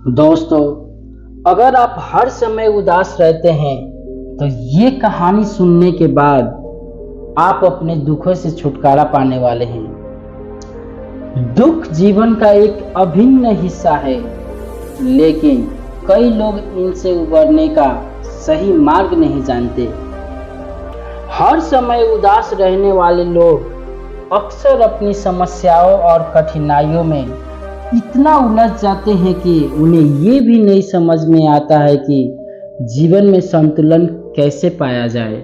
दोस्तों, अगर आप हर समय उदास रहते हैं तो ये कहानी सुनने के बाद आप अपने दुखों से छुटकारा पाने वाले हैं। दुख जीवन का एक अभिन्न हिस्सा है, लेकिन कई लोग इनसे उबरने का सही मार्ग नहीं जानते। हर समय उदास रहने वाले लोग अक्सर अपनी समस्याओं और कठिनाइयों में इतना उलझ जाते हैं कि उन्हें ये भी नहीं समझ में आता है कि जीवन में संतुलन कैसे पाया जाए।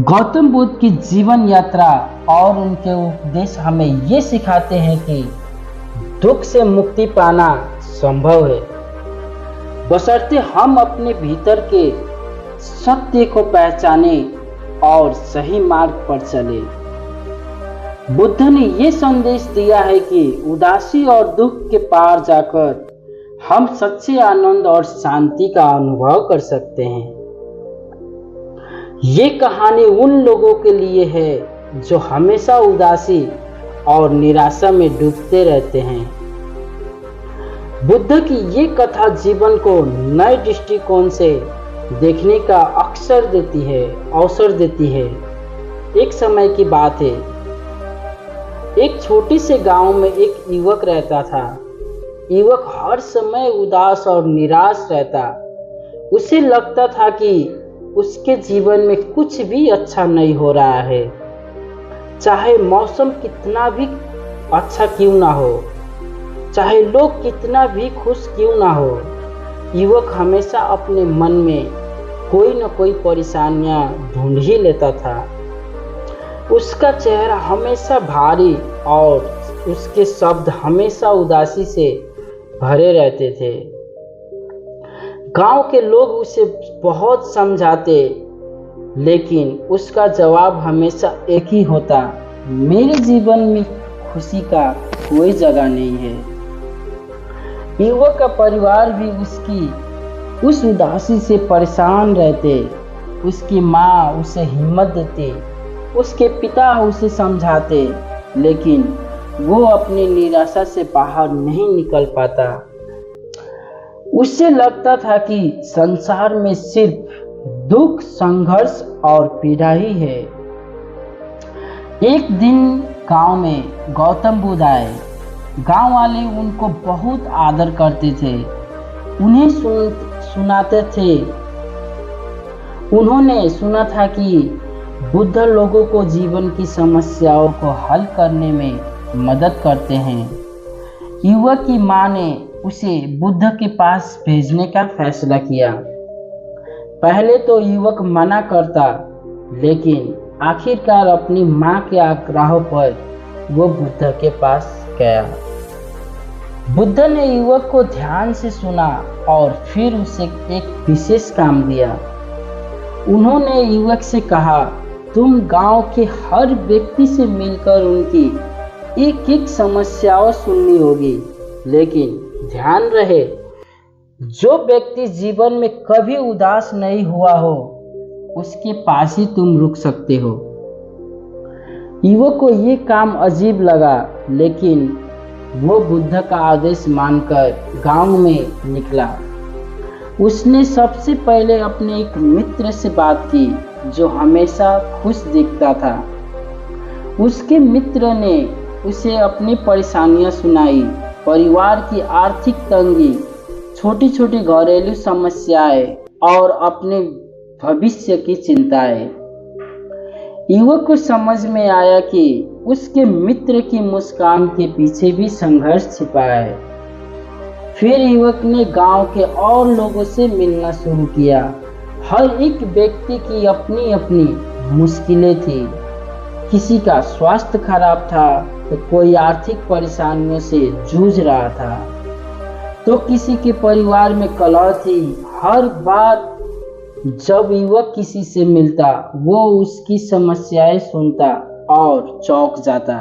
गौतम बुद्ध की जीवन यात्रा और उनके उपदेश हमें ये सिखाते हैं कि दुख से मुक्ति पाना संभव है, बशर्ते हम अपने भीतर के सत्य को पहचाने और सही मार्ग पर चले। बुद्ध ने ये संदेश दिया है कि उदासी और दुख के पार जाकर हम सच्चे आनंद और शांति का अनुभव कर सकते हैं। ये कहानी उन लोगों के लिए है जो हमेशा उदासी और निराशा में डूबते रहते हैं। बुद्ध की ये कथा जीवन को नए दृष्टिकोण से देखने का अवसर देती है। एक समय की बात है, एक छोटे से गांव में एक युवक रहता था। युवक हर समय उदास और निराश रहता। उसे लगता था कि उसके जीवन में कुछ भी अच्छा नहीं हो रहा है, चाहे मौसम कितना भी अच्छा क्यों ना हो, चाहे लोग कितना भी खुश क्यों ना हो। युवक हमेशा अपने मन में कोई न कोई परेशानियां ढूंढ ही लेता था। उसका चेहरा हमेशा भारी और उसके शब्द हमेशा उदासी से भरे रहते थे। गांव के लोग उसे बहुत समझाते, लेकिन उसका जवाब हमेशा एक ही होता, मेरे जीवन में खुशी का कोई जगह नहीं है। युवक का परिवार भी उसकी उस उदासी से परेशान रहते। उसकी माँ उसे हिम्मत देती, उसके पिता उसे समझाते, लेकिन वो अपनी निराशा से बाहर नहीं निकल पाता। उसे लगता था कि संसार में सिर्फ दुख, संघर्ष और पीड़ा ही है। एक दिन गांव में गौतम बुद्ध आए। गांव वाले उनको बहुत आदर करते थे, उन्हें सुनाते थे। उन्होंने सुना था कि बुद्ध लोगों को जीवन की समस्याओं को हल करने में मदद करते हैं। युवक की मां ने उसे बुद्ध के पास भेजने का फैसला किया। पहले तो युवक मना करता, लेकिन आखिरकार अपनी मां के आग्रह पर वो बुद्ध के पास गया। बुद्ध ने युवक को ध्यान से सुना और फिर उसे एक विशेष काम दिया। उन्होंने युवक से कहा, तुम गांव के हर व्यक्ति से मिलकर उनकी एक एक समस्याओं सुननी होगी, लेकिन ध्यान रहे, जो व्यक्ति जीवन में कभी उदास नहीं हुआ हो उसके पास ही तुम रुक सकते हो। युवक को ये काम अजीब लगा, लेकिन वो बुद्ध का आदेश मानकर गांव में निकला। उसने सबसे पहले अपने एक मित्र से बात की जो हमेशा खुश दिखता था। उसके मित्र ने उसे अपनी परेशानियां सुनाई, परिवार की आर्थिक तंगी, छोटी छोटी घरेलू समस्याएं और अपने भविष्य की चिंताएं। युवक को समझ में आया कि उसके मित्र की मुस्कान के पीछे भी संघर्ष छिपा है। फिर युवक ने गांव के और लोगों से मिलना शुरू किया। हर एक व्यक्ति की अपनी अपनी मुश्किलें थी। किसी का स्वास्थ्य खराब था तो कोई आर्थिक परेशानियों से जूझ रहा था, तो किसी के परिवार में कलह थी। हर बार जब युवक किसी से मिलता, वो उसकी समस्याएं सुनता और चौंक जाता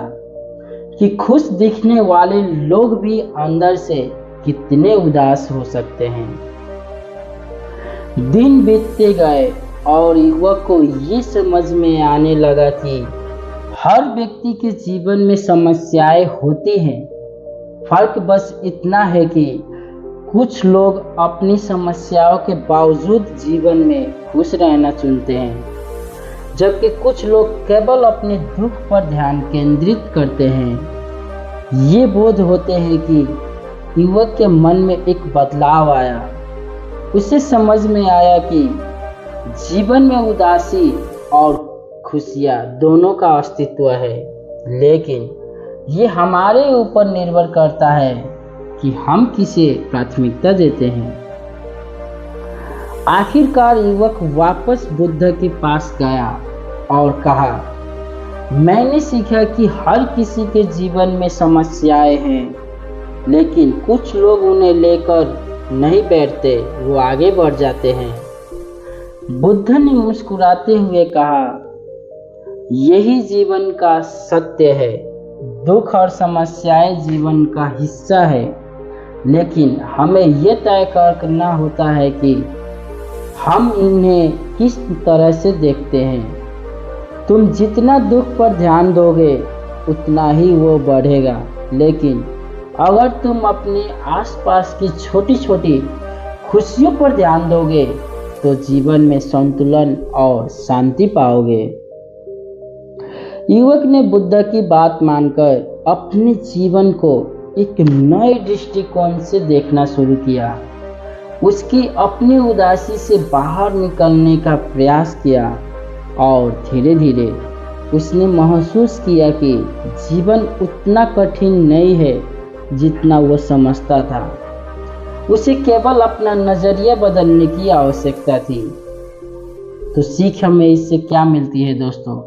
कि खुश दिखने वाले लोग भी अंदर से कितने उदास हो सकते हैं। दिन बीतते गए और युवक को ये समझ में आने लगा कि हर व्यक्ति के जीवन में समस्याएं होती हैं। फर्क बस इतना है कि कुछ लोग अपनी समस्याओं के बावजूद जीवन में खुश रहना चुनते हैं, जबकि कुछ लोग केवल अपने दुख पर ध्यान केंद्रित करते हैं। ये बोध होते हैं कि युवक के मन में एक बदलाव आया। उसे समझ में आया कि जीवन में उदासी और खुशियाँ दोनों का अस्तित्व है, लेकिन ये हमारे ऊपर निर्भर करता है कि हम किसे प्राथमिकता देते हैं। आखिरकार युवक वापस बुद्ध के पास गया और कहा, मैंने सीखा कि हर किसी के जीवन में समस्याएं हैं, लेकिन कुछ लोग उन्हें लेकर नहीं बैठते, वो आगे बढ़ जाते हैं। बुद्ध ने मुस्कुराते हुए कहा, यही जीवन का सत्य है। दुख और समस्याएं जीवन का हिस्सा है, लेकिन हमें यह तय करना होता है कि हम इन्हें किस तरह से देखते हैं। तुम जितना दुख पर ध्यान दोगे उतना ही वो बढ़ेगा, लेकिन अगर तुम अपने आसपास की छोटी छोटी खुशियों पर ध्यान दोगे तो जीवन में संतुलन और शांति पाओगे। युवक ने बुद्ध की बात मानकर अपने जीवन को एक नए दृष्टिकोण से देखना शुरू किया। उसकी अपनी उदासी से बाहर निकलने का प्रयास किया और धीरे धीरे उसने महसूस किया कि जीवन उतना कठिन नहीं है जितना वो समझता था। उसे केवल अपना नजरिया बदलने की आवश्यकता थी। तो सीख हमें इससे क्या मिलती है दोस्तों?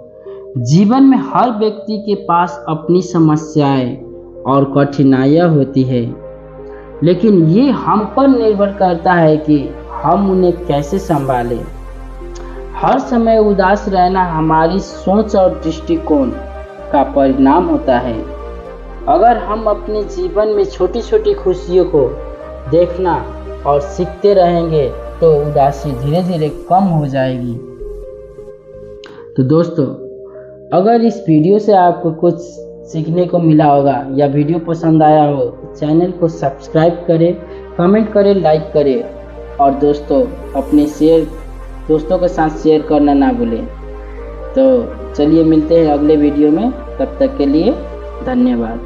जीवन में हर व्यक्ति के पास अपनी समस्याएं और कठिनाइयां होती है, लेकिन ये हम पर निर्भर करता है कि हम उन्हें कैसे संभालें। हर समय उदास रहना हमारी सोच और दृष्टिकोण का परिणाम होता है। अगर हम अपने जीवन में छोटी छोटी खुशियों को देखना और सीखते रहेंगे तो उदासी धीरे धीरे कम हो जाएगी। तो दोस्तों, अगर इस वीडियो से आपको कुछ सीखने को मिला होगा या वीडियो पसंद आया हो तो चैनल को सब्सक्राइब करें, कमेंट करें, लाइक करें और दोस्तों के साथ शेयर करना ना भूलें। तो चलिए मिलते हैं अगले वीडियो में, तब तक के लिए धन्यवाद।